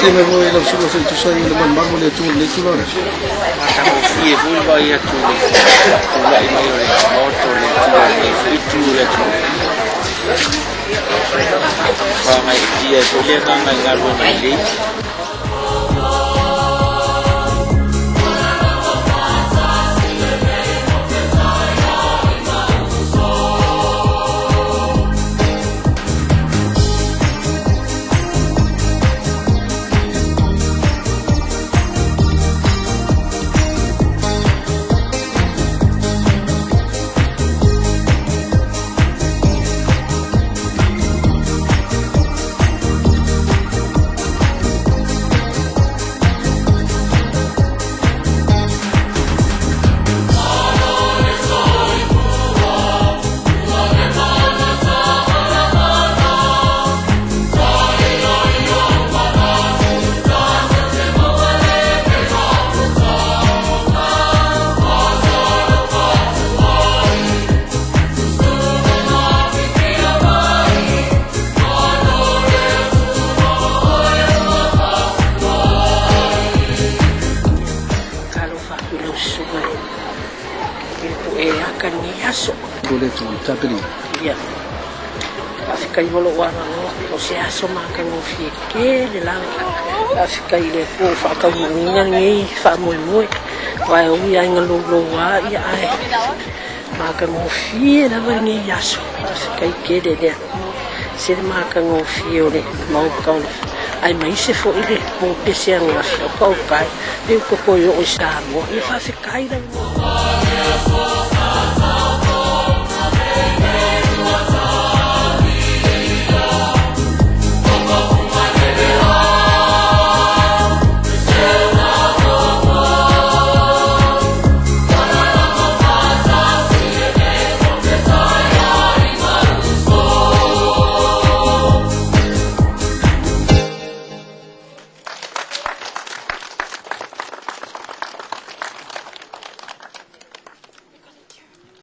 que me voy a la solo se tu sai le man le tu le tu lora. Mata mo fie vulva ia tu le. La i mai le moto le tu le tu. Fa mai dia tu le manga ngalo mai le. Tapiri. Iya. Afikai holo wana no, o se aso maka no fike le la. Afikai le ko fa ka minga ngi fa mo mo. Wa o ya ngalo lo wa ya ai. Maka no fie la va ngi yaso. Afikai ke de de. Se maka no fie o le mau ka o. Ai mai se fo ile mo pese nga fa ka o kai. De ko ko yo o sa mo. I fa se kai da.